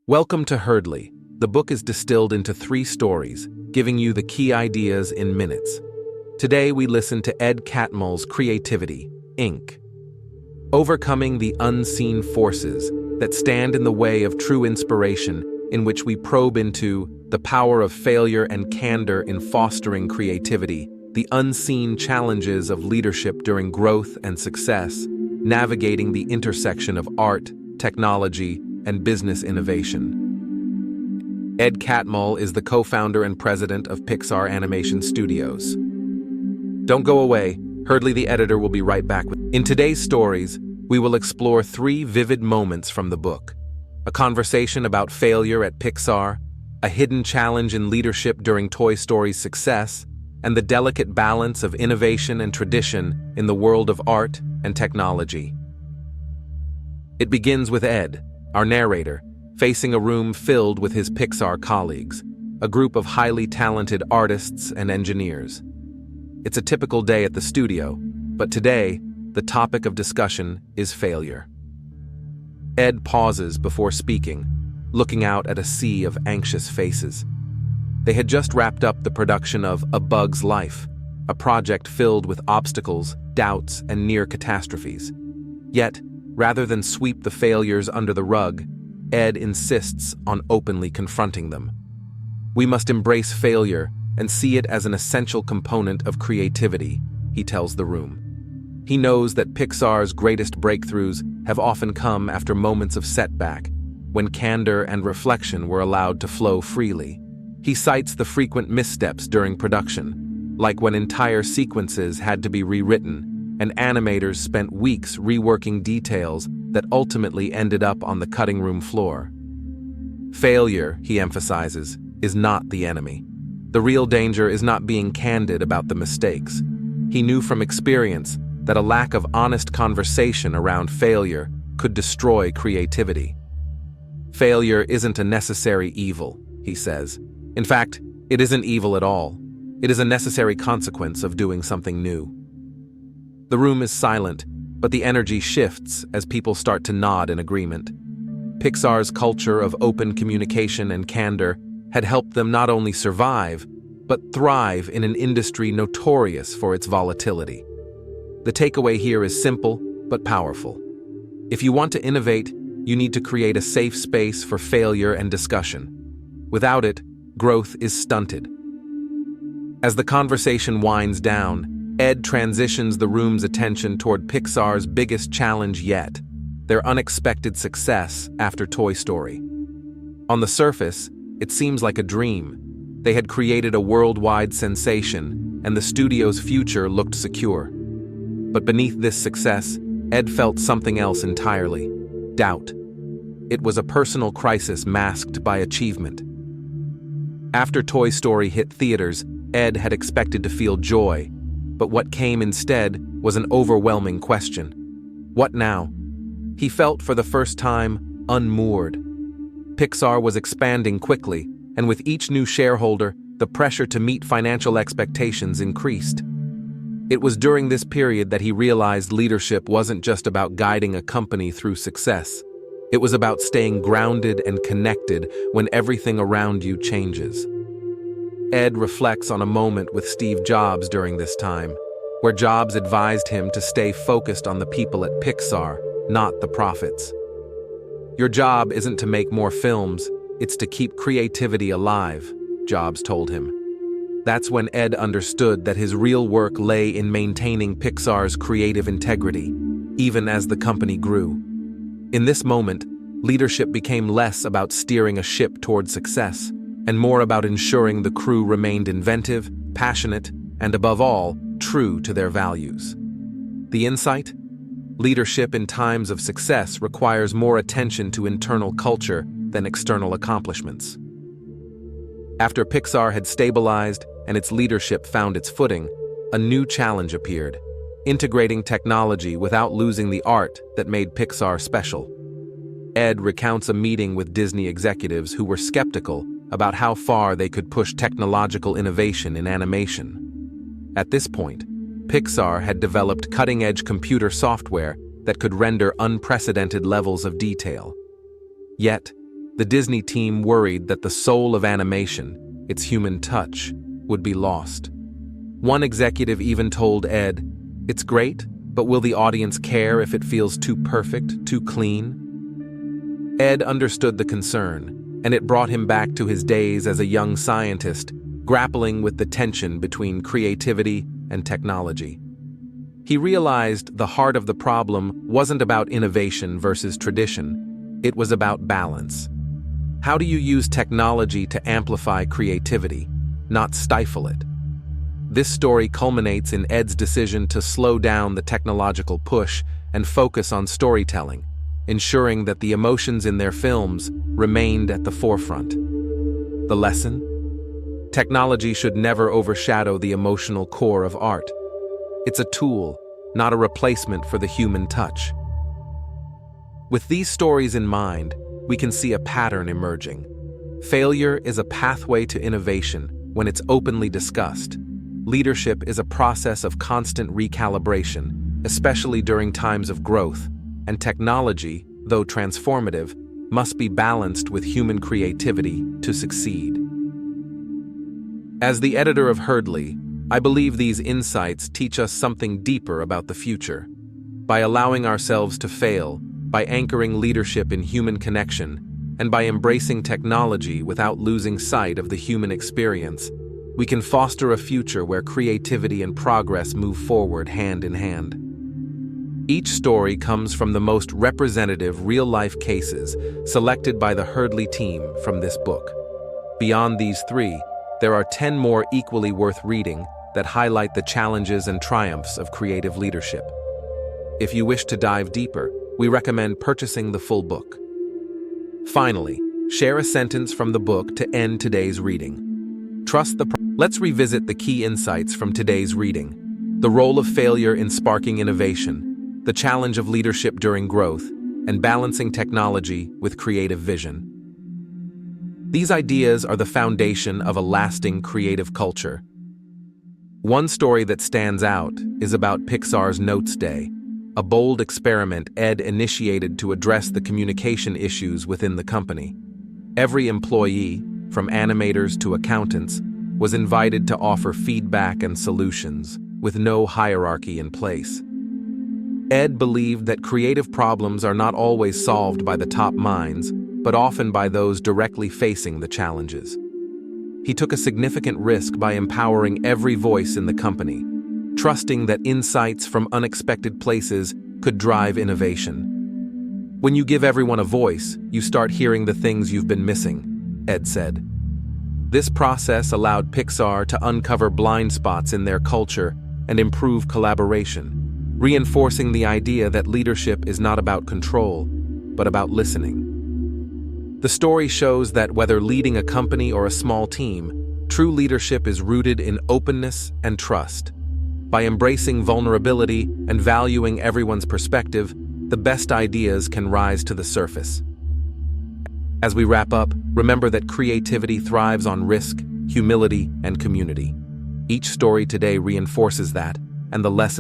Welcome to Herdley. The book is distilled into 3 stories, giving you the key ideas in minutes. Today we listen to Ed Catmull's Creativity, Inc. Overcoming the unseen forces that stand in the way of true inspiration, in which we probe into the power of failure and candor in fostering creativity, the unseen challenges of leadership during growth and success, navigating the intersection of art, technology, and business innovation. Ed Catmull is the co-founder and president of Pixar Animation Studios. Don't go away, Herdley the editor will be right back. In today's stories, we will explore 3 vivid moments from the book: a conversation about failure at Pixar, a hidden challenge in leadership during Toy Story's success, and the delicate balance of innovation and tradition in the world of art and technology. It begins with Ed, our narrator, facing a room filled with his Pixar colleagues, a group of highly talented artists and engineers. It's a typical day at the studio, but today, the topic of discussion is failure. Ed pauses before speaking, looking out at a sea of anxious faces. They had just wrapped up the production of A Bug's Life, a project filled with obstacles, doubts, and near catastrophes. Yet, rather than sweep the failures under the rug, Ed insists on openly confronting them. We must embrace failure and see it as an essential component of creativity, he tells the room. He knows that Pixar's greatest breakthroughs have often come after moments of setback, when candor and reflection were allowed to flow freely. He cites the frequent missteps during production, like when entire sequences had to be rewritten, and animators spent weeks reworking details that ultimately ended up on the cutting room floor. Failure, he emphasizes, is not the enemy. The real danger is not being candid about the mistakes. He knew from experience that a lack of honest conversation around failure could destroy creativity. Failure isn't a necessary evil, he says. In fact, it isn't evil at all. It is a necessary consequence of doing something new. The room is silent, but the energy shifts as people start to nod in agreement. Pixar's culture of open communication and candor had helped them not only survive, but thrive in an industry notorious for its volatility. The takeaway here is simple but powerful. If you want to innovate, you need to create a safe space for failure and discussion. Without it, growth is stunted. As the conversation winds down, Ed transitions the room's attention toward Pixar's biggest challenge yet, their unexpected success after Toy Story. On the surface, it seems like a dream. They had created a worldwide sensation, and the studio's future looked secure. But beneath this success, Ed felt something else entirely: doubt. It was a personal crisis masked by achievement. After Toy Story hit theaters, Ed had expected to feel joy, but what came instead was an overwhelming question. What now? He felt for the first time unmoored. Pixar was expanding quickly, and with each new shareholder, the pressure to meet financial expectations increased. It was during this period that he realized leadership wasn't just about guiding a company through success. It was about staying grounded and connected when everything around you changes. Ed reflects on a moment with Steve Jobs during this time, where Jobs advised him to stay focused on the people at Pixar, not the profits. Your job isn't to make more films, it's to keep creativity alive, Jobs told him. That's when Ed understood that his real work lay in maintaining Pixar's creative integrity, even as the company grew. In this moment, leadership became less about steering a ship toward success, and more about ensuring the crew remained inventive, passionate, and above all, true to their values. The insight? Leadership in times of success requires more attention to internal culture than external accomplishments. After Pixar had stabilized and its leadership found its footing, a new challenge appeared: integrating technology without losing the art that made Pixar special. Ed recounts a meeting with Disney executives who were skeptical about how far they could push technological innovation in animation. At this point, Pixar had developed cutting-edge computer software that could render unprecedented levels of detail. Yet, the Disney team worried that the soul of animation, its human touch, would be lost. One executive even told Ed, "It's great, but will the audience care if it feels too perfect, too clean?" Ed understood the concern, and it brought him back to his days as a young scientist, grappling with the tension between creativity and technology. He realized the heart of the problem wasn't about innovation versus tradition, it was about balance. How do you use technology to amplify creativity, not stifle it? This story culminates in Ed's decision to slow down the technological push and focus on storytelling, ensuring that the emotions in their films remained at the forefront. The lesson? Technology should never overshadow the emotional core of art. It's a tool, not a replacement for the human touch. With these stories in mind, we can see a pattern emerging. Failure is a pathway to innovation when it's openly discussed. Leadership is a process of constant recalibration, especially during times of growth, and technology, though transformative, must be balanced with human creativity to succeed. As the editor of Herdley, I believe these insights teach us something deeper about the future. By allowing ourselves to fail, by anchoring leadership in human connection, and by embracing technology without losing sight of the human experience, we can foster a future where creativity and progress move forward hand in hand. Each story comes from the most representative real-life cases selected by the Herdley team from this book. Beyond these three, there are 10 more equally worth reading that highlight the challenges and triumphs of creative leadership. If you wish to dive deeper, we recommend purchasing the full book. Finally, share a sentence from the book to end today's reading. Let's revisit the key insights from today's reading. The role of failure in sparking innovation, the challenge of leadership during growth, and balancing technology with creative vision. These ideas are the foundation of a lasting creative culture. One story that stands out is about Pixar's Notes Day, a bold experiment Ed initiated to address the communication issues within the company. Every employee, from animators to accountants, was invited to offer feedback and solutions, with no hierarchy in place. Ed believed that creative problems are not always solved by the top minds, but often by those directly facing the challenges. He took a significant risk by empowering every voice in the company, trusting that insights from unexpected places could drive innovation. When you give everyone a voice, you start hearing the things you've been missing, Ed said. This process allowed Pixar to uncover blind spots in their culture and improve collaboration, reinforcing the idea that leadership is not about control, but about listening. The story shows that whether leading a company or a small team, true leadership is rooted in openness and trust. By embracing vulnerability and valuing everyone's perspective, the best ideas can rise to the surface. As we wrap up, remember that creativity thrives on risk, humility, and community. Each story today reinforces that, and the lesson